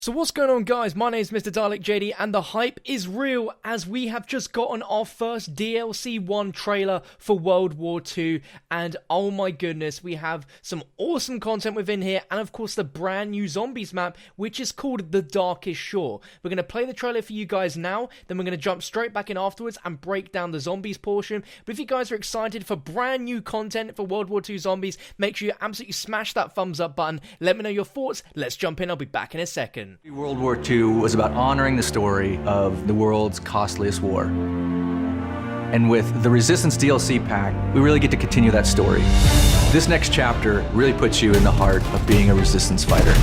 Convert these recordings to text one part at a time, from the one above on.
So what's going on, guys? My name is MrDalekJD and the hype is real as we have just gotten our first DLC 1 trailer for World War II, and oh my goodness, we have some awesome content within here, and of course the brand new Zombies map, which is called The Darkest Shore. We're going to play the trailer for you guys now, then we're going to jump straight back in afterwards and break down the Zombies portion. But if you guys are excited for brand new content for World War II Zombies, make sure you absolutely smash that thumbs up button. Let me know your thoughts. Let's jump in. I'll be back in a second. World War II was about honoring the story of the world's costliest war. And with the Resistance DLC pack, we really get to continue that story. This next chapter really puts you in the heart of being a Resistance fighter.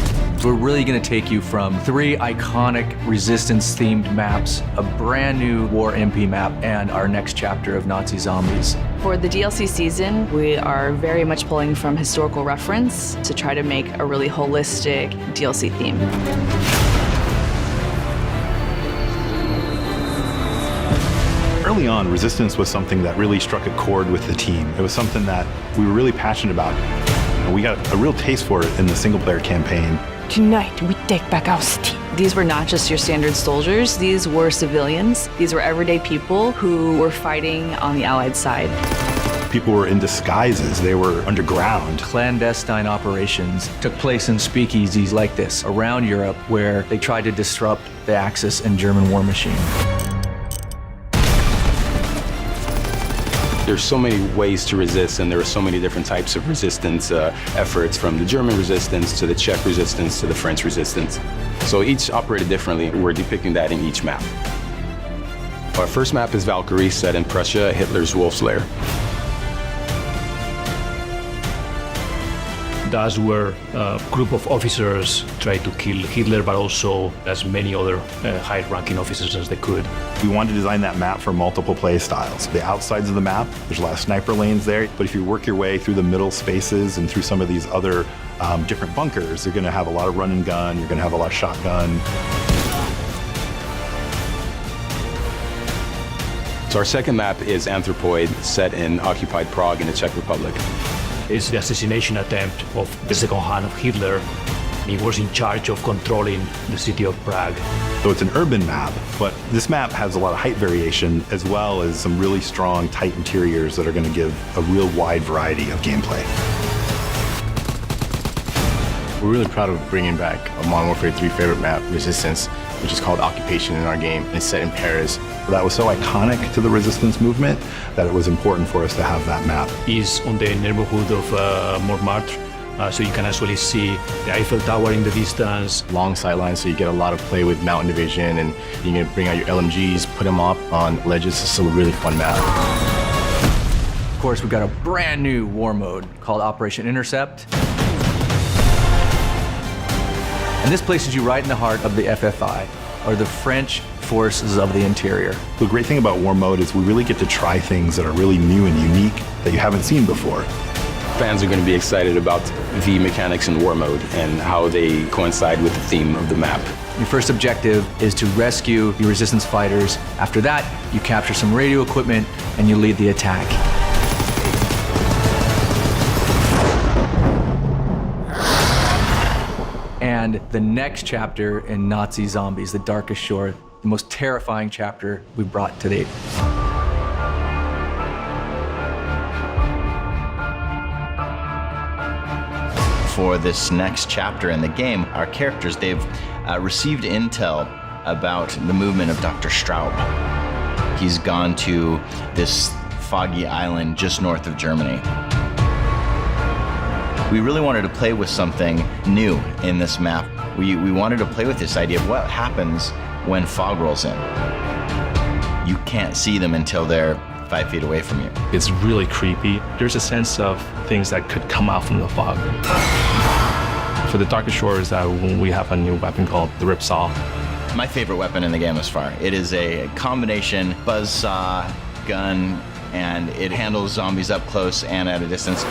We're really going to take you from 3 iconic Resistance-themed maps, a brand new War MP map, and our next chapter of Nazi Zombies. For the DLC season, we are very much pulling from historical reference to try to make a really holistic DLC theme. Early on, Resistance was something that really struck a chord with the team. It was something that we were really passionate about. And we got a real taste for it in the single-player campaign. Tonight, we take back our city. These were not just your standard soldiers, these were civilians. These were everyday people who were fighting on the Allied side. People were in disguises, they were underground. Clandestine operations took place in speakeasies like this around Europe, where they tried to disrupt the Axis and German war machine. There's so many ways to resist, and there are so many different types of resistance efforts, from the German resistance to the Czech resistance to the French resistance. So each operated differently. We're depicting that in each map. Our first map is Valkyrie, set in Prussia, Hitler's Wolf's Lair. That's where a group of officers tried to kill Hitler, but also as many other high-ranking officers as they could. We wanted to design that map for multiple play styles. The outsides of the map, there's a lot of sniper lanes there, but if you work your way through the middle spaces and through some of these other different bunkers, you're gonna have a lot of run and gun, you're gonna have a lot of shotgun. So our second map is Anthropoid, set in occupied Prague in the Czech Republic. It's the assassination attempt of the second hand of Hitler. He was in charge of controlling the city of Prague. So it's an urban map, but this map has a lot of height variation as well as some really strong, tight interiors that are going to give a real wide variety of gameplay. We're really proud of bringing back a Modern Warfare 3 favorite map, Resistance, which is called Occupation in our game. It's set in Paris. That was so iconic to the Resistance movement that it was important for us to have that map. It's on the neighborhood of Montmartre, so you can actually see the Eiffel Tower in the distance. Long sightlines, so you get a lot of play with mountain division, and you can bring out your LMGs, put them up on ledges. It's a really fun map. Of course, we've got a brand new war mode called Operation Intercept. And this places you right in the heart of the FFI, or the French Forces of the Interior. The great thing about War Mode is we really get to try things that are really new and unique that you haven't seen before. Fans are going to be excited about the mechanics in War Mode and how they coincide with the theme of the map. Your first objective is to rescue your Resistance fighters. After that, you capture some radio equipment and you lead the attack. And the next chapter in Nazi Zombies, The Darkest Shore, the most terrifying chapter we've brought to date. For this next chapter in the game, our characters, they've received intel about the movement of Dr. Straub. He's gone to this foggy island just north of Germany. We really wanted to play with something new in this map. We wanted to play with this idea of what happens when fog rolls in. You can't see them until they're 5 feet away from you. It's really creepy. There's a sense of things that could come out from the fog. For the Darkest Shores, we have a new weapon called the Ripsaw. My favorite weapon in the game thus far. It is a combination buzzsaw, gun, and it handles zombies up close and at a distance.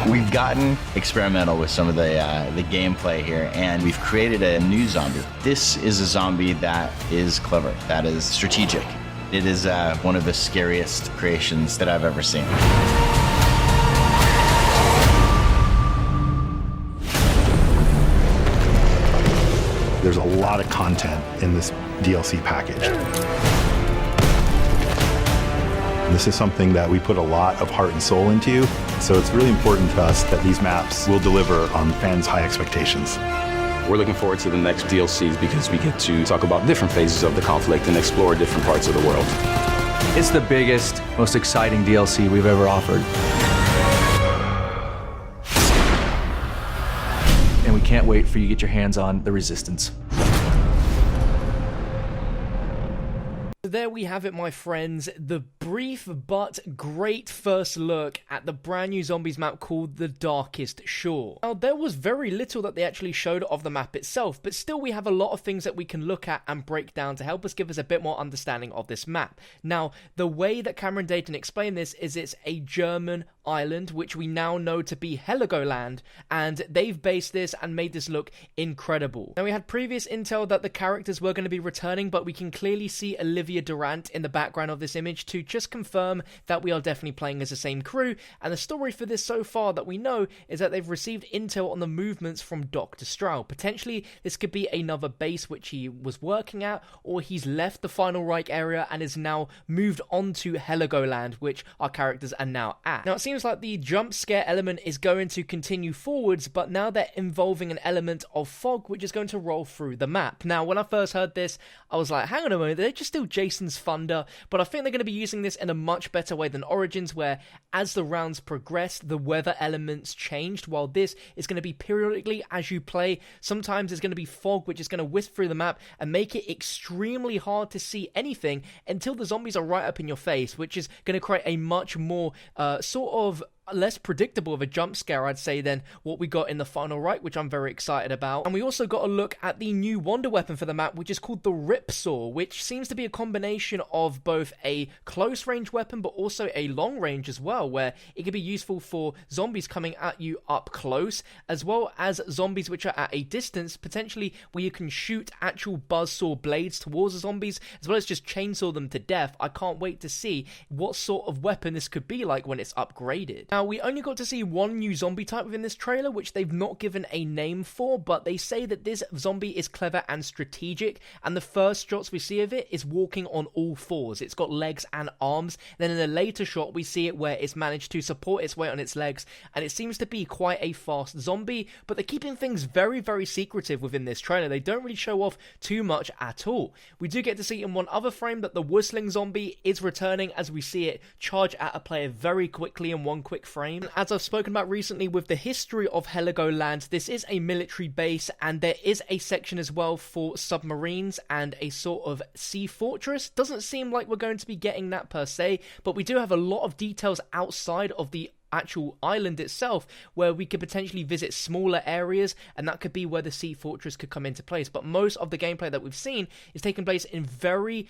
We've gotten experimental with some of the gameplay here, and we've created a new zombie. This is a zombie that is clever, that is strategic. It is one of the scariest creations that I've ever seen. There's a lot of content in this DLC package. And this is something that we put a lot of heart and soul into, so it's really important to us that these maps will deliver on fans' high expectations. We're looking forward to the next DLCs because we get to talk about different phases of the conflict and explore different parts of the world. It's the biggest, most exciting DLC we've ever offered. And we can't wait for you to get your hands on the Resistance. There we have it, my friends, the brief but great first look at the brand new Zombies map called The Darkest Shore. Now, there was very little that they actually showed of the map itself, but still we have a lot of things that we can look at and break down to help us give us a bit more understanding of this map. Now, the way that Cameron DAYTON explained this is it's a German island, which we now know to be Heligoland, and they've based this and made this look incredible. Now, we had previous intel that the characters were going to be returning, but we can clearly see Olivia Durant in the background of this image to just confirm that we are definitely playing as the same crew. And the story for this so far that we know is that they've received intel on the movements from Dr. Stroud. Potentially this could be another base which he was working at, or he's left the Final Reich area and is now moved on to Heligoland, which our characters are now at. Now, it seems like the jump scare element is going to continue forwards, but now they're involving an element of fog which is going to roll through the map. Now, when I first heard this, I was like, hang on a moment, they're just still Jason's Thunder, but I think they're going to be using this in a much better way than Origins, where as the rounds progressed, the weather elements changed, while this is going to be periodically as you play. Sometimes it's going to be fog, which is going to wisp through the map and make it extremely hard to see anything until the zombies are right up in your face, which is going to create a much more sort of less predictable of a jump scare, I'd say, than what we got in the Final Reich, which I'm very excited about. And we also got a look at the new wonder weapon for the map, which is called the Ripsaw, which seems to be a combination of both a close range weapon but also a long range as well, where it can be useful for zombies coming at you up close, as well as zombies which are at a distance, potentially where you can shoot actual buzzsaw blades towards the zombies, as well as just chainsaw them to death. I can't wait to see what sort of weapon this could be like when it's upgraded. Now, we only got to see one new zombie type within this trailer, which they've not given a name for, but they say that this zombie is clever and strategic, and the first shots we see of it is walking on all fours. It's got legs and arms. Then in a later shot, we see it where it's managed to support its weight on its legs, and it seems to be quite a fast zombie, but they're keeping things very, very secretive within this trailer. They don't really show off too much at all. We do get to see in one other frame that the whistling zombie is returning, as we see it charge at a player very quickly in one quick frame. As I've spoken about recently with the history of Heligoland, this is a military base, and there is a section as well for submarines and a sort of sea fortress. Doesn't seem like we're going to be getting that per se, but we do have a lot of details outside of the actual island itself where we could potentially visit smaller areas, and that could be where the sea fortress could come into place. But most of the gameplay that we've seen is taking place in very,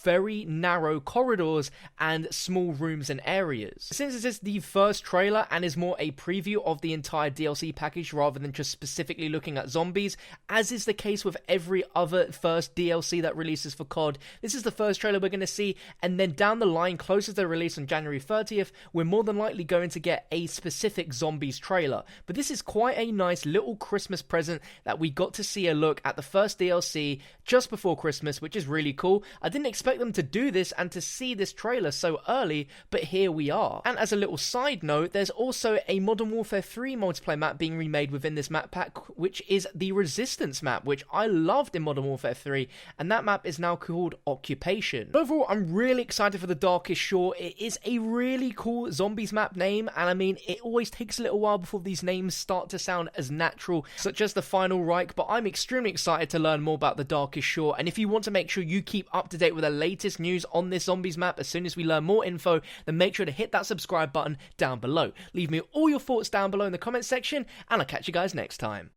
very narrow corridors and small rooms and areas. Since this is the first trailer and is more a preview of the entire DLC package rather than just specifically looking at zombies, as is the case with every other first DLC that releases for COD, this is the first trailer we're going to see, and then down the line, closer to the release on January 30th, we're more than likely going to get a specific zombies trailer. But this is quite a nice little Christmas present that we got to see a look at the first DLC just before Christmas, which is really cool. I didn't expect them to do this and to see this trailer so early, but here we are. And as a little side note, there's also a Modern Warfare 3 multiplayer map being remade within this map pack, which is the Resistance map, which I loved in Modern Warfare 3, and that map is now called Occupation. But overall, I'm really excited for The Darkest Shore. It is a really cool zombies map name, and I mean, it always takes a little while before these names start to sound as natural, such as the Final Reich, but I'm extremely excited to learn more about The Darkest Shore. And if you want to make sure you keep up to date with the latest news on this zombies map as soon as we learn more info, then make sure to hit that subscribe button down below. Leave me all your thoughts down below in the comment section, and I'll catch you guys next time.